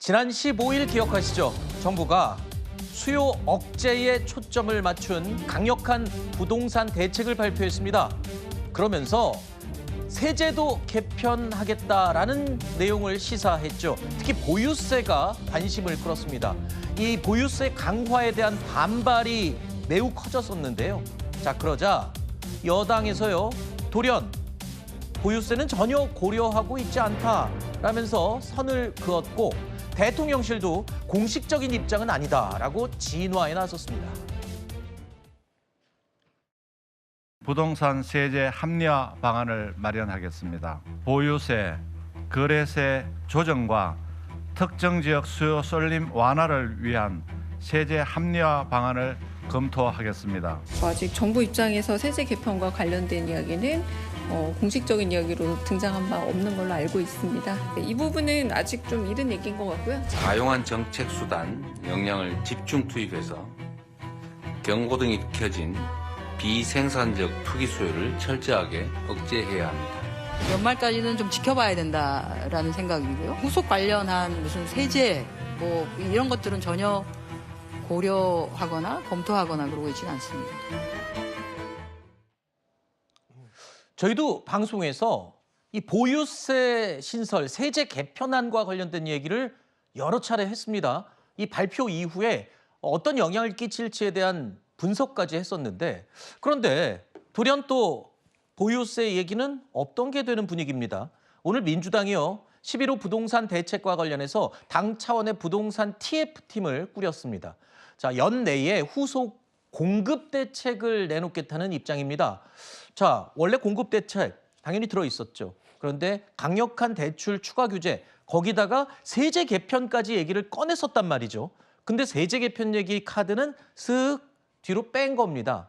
지난 15일 기억하시죠? 정부가 수요 억제에 초점을 맞춘 강력한 부동산 대책을 발표했습니다. 그러면서 세제도 개편하겠다라는 내용을 시사했죠. 특히 보유세가 관심을 끌었습니다. 이 보유세 강화에 대한 반발이 매우 커졌었는데요. 자, 그러자 여당에서요, 돌연 보유세는 전혀 고려하고 있지 않다라면서 선을 그었고, 대통령실도 공식적인 입장은 아니다라고 진화에 나섰습니다. 부동산 세제 합리화 방안을 마련하겠습니다. 보유세, 거래세 조정과 특정 지역 수요 쏠림 완화를 위한 세제 합리화 방안을 검토하겠습니다. 아직 정부 입장에서 세제 개편과 관련된 이야기는 공식적인 이야기로 등장한 바 없는 걸로 알고 있습니다. 이 부분은 아직 좀 이른 얘기인 것 같고요. 다용한 정책 수단, 역량을 집중 투입해서 경고등이 켜진 비생산적 투기 수요를 철저하게 억제해야 합니다. 연말까지는 좀 지켜봐야 된다라는 생각이고요. 후속 관련한 무슨 세제 뭐 이런 것들은 전혀 고려하거나 검토하거나 그러고 있지는 않습니다. 저희도 방송에서 이 보유세 신설, 세제 개편안과 관련된 얘기를 여러 차례 했습니다. 이 발표 이후에 어떤 영향을 끼칠지에 대한 분석까지 했었는데, 그런데 돌연 또 보유세 얘기는 없던 게 되는 분위기입니다. 오늘 민주당이요, 11호 부동산 대책과 관련해서 당 차원의 부동산 TF팀을 꾸렸습니다. 자, 연내에 후속 공급 대책을 내놓겠다는 입장입니다. 자, 원래 공급 대책 당연히 들어있었죠. 그런데 강력한 대출 추가 규제, 거기다가 세제 개편까지 얘기를 꺼냈었단 말이죠. 근데 세제 개편 얘기 카드는 쓱 뒤로 뺀 겁니다.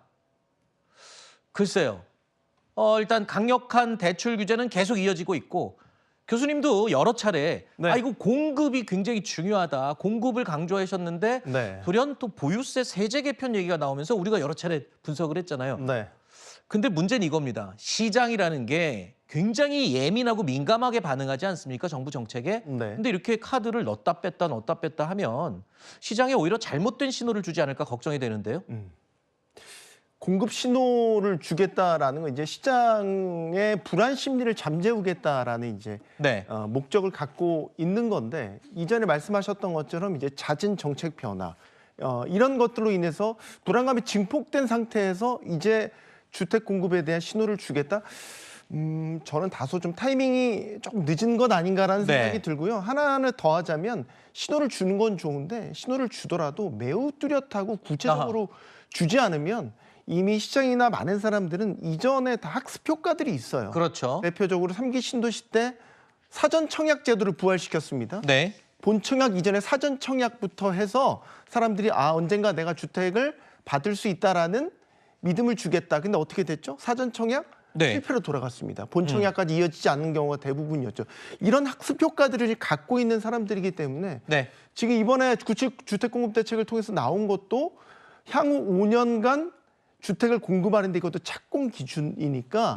글쎄요. 일단 강력한 대출 규제는 계속 이어지고 있고, 교수님도 여러 차례 이거 공급이 굉장히 중요하다, 공급을 강조하셨는데 돌연 또 보유세 세제 개편 얘기가 나오면서 우리가 여러 차례 분석을 했잖아요. 근데 문제는 이겁니다. 시장이라는 게 굉장히 예민하고 민감하게 반응하지 않습니까? 정부 정책에. 근데 이렇게 카드를 넣었다 뺐다 하면 시장에 오히려 잘못된 신호를 주지 않을까 걱정이 되는데요. 공급 신호를 주겠다라는 건 이제 시장의 불안 심리를 잠재우겠다라는 이제 목적을 갖고 있는 건데, 이전에 말씀하셨던 것처럼 이제 잦은 정책 변화, 이런 것들로 인해서 불안감이 증폭된 상태에서 이제 주택 공급에 대한 신호를 주겠다. 저는 다소 좀 타이밍이 조금 늦은 것 아닌가라는 생각이 들고요. 하나를 더 하자면, 신호를 주는 건 좋은데 신호를 주더라도 매우 뚜렷하고 구체적으로 주지 않으면 이미 시장이나 많은 사람들은 이전에 다 학습 효과들이 있어요. 그렇죠. 대표적으로 3기 신도시 때 사전 청약 제도를 부활시켰습니다. 본 청약 이전에 사전 청약부터 해서 사람들이 언젠가 내가 주택을 받을 수 있다라는 믿음을 주겠다. 근데 어떻게 됐죠? 사전 청약 실패로 돌아갔습니다. 본 청약까지 이어지지 않는 경우가 대부분이었죠. 이런 학습 효과들을 갖고 있는 사람들이기 때문에 지금 이번에 주택 공급 대책을 통해서 나온 것도 향후 5년간 주택을 공급하는데, 이것도 착공 기준이니까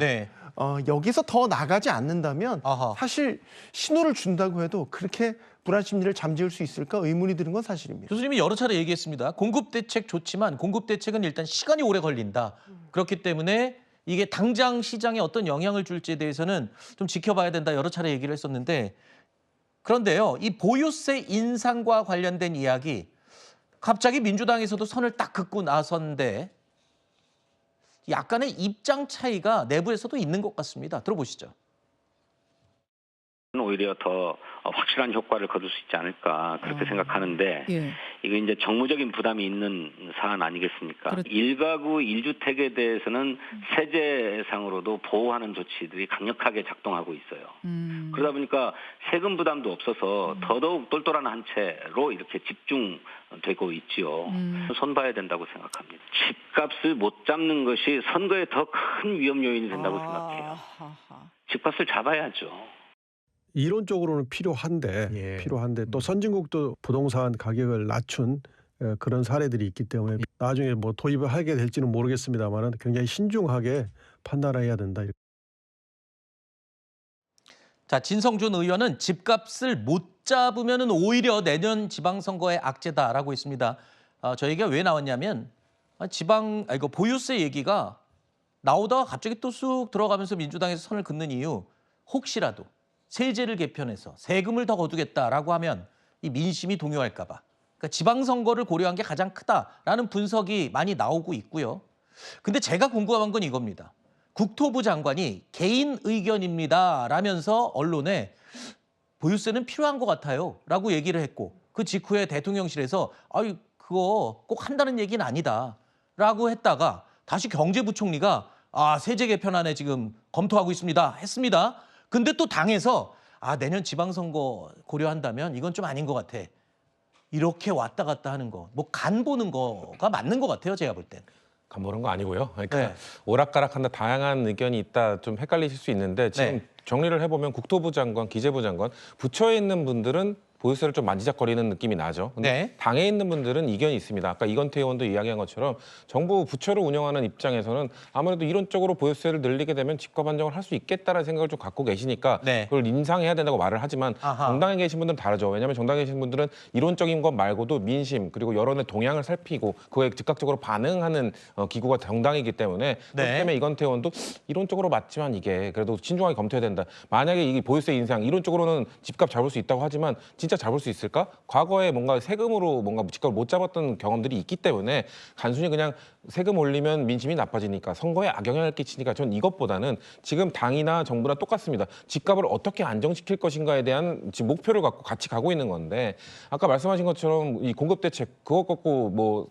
여기서 더 나가지 않는다면 사실 신호를 준다고 해도 그렇게 불안 심리를 잠재울 수 있을까 의문이 드는 건 사실입니다. 교수님이 여러 차례 얘기했습니다. 공급 대책 좋지만 공급 대책은 일단 시간이 오래 걸린다. 그렇기 때문에 이게 당장 시장에 어떤 영향을 줄지에 대해서는 좀 지켜봐야 된다, 여러 차례 얘기를 했었는데, 그런데요, 이 보유세 인상과 관련된 이야기, 갑자기 민주당에서도 선을 딱 긋고 나섰는데 약간의 입장 차이가 내부에서도 있는 것 같습니다. 들어보시죠. 오히려 더 확실한 효과를 거둘 수 있지 않을까 그렇게 생각하는데, 이거 이제 정무적인 부담이 있는 사안 아니겠습니까? 일가구 1주택에 대해서는 세제상으로도 보호하는 조치들이 강력하게 작동하고 있어요. 그러다 보니까 세금 부담도 없어서 더더욱 똘똘한 한 채로 이렇게 집중되고 있지요. 손봐야 된다고 생각합니다. 집값을 못 잡는 것이 선거에 더 큰 위험 요인이 된다고 생각해요. 집값을 잡아야죠. 이론적으로는 필요한데 또 선진국도 부동산 가격을 낮춘 그런 사례들이 있기 때문에 나중에 뭐 도입을 하게 될지는 모르겠습니다만 굉장히 신중하게 판단해야 된다. 자, 진성준 의원은 집값을 못 잡으면 오히려 내년 지방선거의 악재다라고 했습니다. 저 얘기가 왜 나왔냐면 이거 보유세 얘기가 나오다가 갑자기 또 쑥 들어가면서 민주당에서 선을 긋는 이유, 혹시라도 세제를 개편해서 세금을 더 거두겠다라고 하면 이 민심이 동요할까 봐. 그러니까 지방선거를 고려한 게 가장 크다라는 분석이 많이 나오고 있고요. 근데 제가 궁금한 건 이겁니다. 국토부 장관이 개인 의견입니다 라면서 언론에 보유세는 필요한 것 같아요 라고 얘기를 했고, 그 직후에 대통령실에서 그거 꼭 한다는 얘기는 아니다 라고 했다가 다시 경제부총리가 세제 개편안에 지금 검토하고 있습니다 했습니다. 근데 또 당에서 내년 지방선거 고려한다면 이건 좀 아닌 것 같아. 이렇게 왔다 갔다 하는 거, 뭐 간 보는 거가 맞는 것 같아요, 제가 볼 땐. 간 보는 거 아니고요. 그러니까 오락가락한다, 다양한 의견이 있다, 좀 헷갈리실 수 있는데 지금 정리를 해보면 국토부 장관, 기재부 장관, 부처에 있는 분들은 보유세를 좀 만지작거리는 느낌이 나죠. 근데 당에 있는 분들은 이견이 있습니다. 아까 이건태 의원도 이야기한 것처럼 정부 부처를 운영하는 입장에서는 아무래도 이론적으로 보유세를 늘리게 되면 집값 안정을 할 수 있겠다라는 생각을 좀 갖고 계시니까 그걸 인상해야 된다고 말을 하지만 정당에 계신 분들은 다르죠. 왜냐하면 정당에 계신 분들은 이론적인 것 말고도 민심 그리고 여론의 동향을 살피고 그거에 즉각적으로 반응하는 기구가 정당이기 때문에 그렇기 때문에 이건태 의원도 이론적으로 맞지만 이게 그래도 신중하게 검토해야 된다. 만약에 이 보유세 인상 이론적으로는 집값 잡을 수 있다고 하지만 진짜 잡을 수 있을까? 과거에 뭔가 세금으로 뭔가 집값을 못 잡았던 경험들이 있기 때문에 단순히 그냥 세금 올리면 민심이 나빠지니까 선거에 악영향을 끼치니까 전 이것보다는 지금 당이나 정부나 똑같습니다. 집값을 어떻게 안정시킬 것인가에 대한 지금 목표를 갖고 같이 가고 있는 건데 아까 말씀하신 것처럼 이 공급 대책 그것 갖고 뭐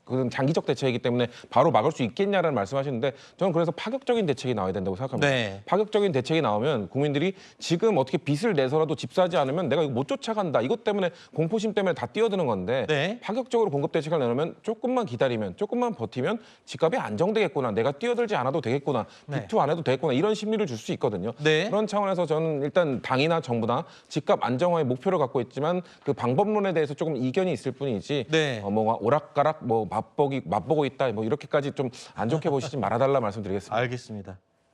그건 장기적 대책이기 때문에 바로 막을 수 있겠냐라는 말씀하시는데 저는 그래서 파격적인 대책이 나와야 된다고 생각합니다. 파격적인 대책이 나오면 국민들이 지금 어떻게 빚을 내서라도 집 사지 않으면 내가 이거 못 쫓아간다. 이것 때문에 공포심 때문에 다 뛰어드는 건데 파격적으로 공급 대책을 내놓으면 조금만 기다리면 조금만 버티면 집값이 안정되겠구나. 내가 뛰어들지 않아도 되겠구나. 비투 안 해도 되겠구나. 이런 심리를 줄 수 있거든요. 그런 차원에서 저는 일단 당이나 정부나 집값 안정화의 목표를 갖고 있지만 그 방법론에 대해서 조금 이견이 있을 뿐이지 뭔가 오락가락 뭐 맛보고 있다 뭐 이렇게까지 좀 안 좋게 보시지 말아달라 말씀드리겠습니다. 알겠습니다.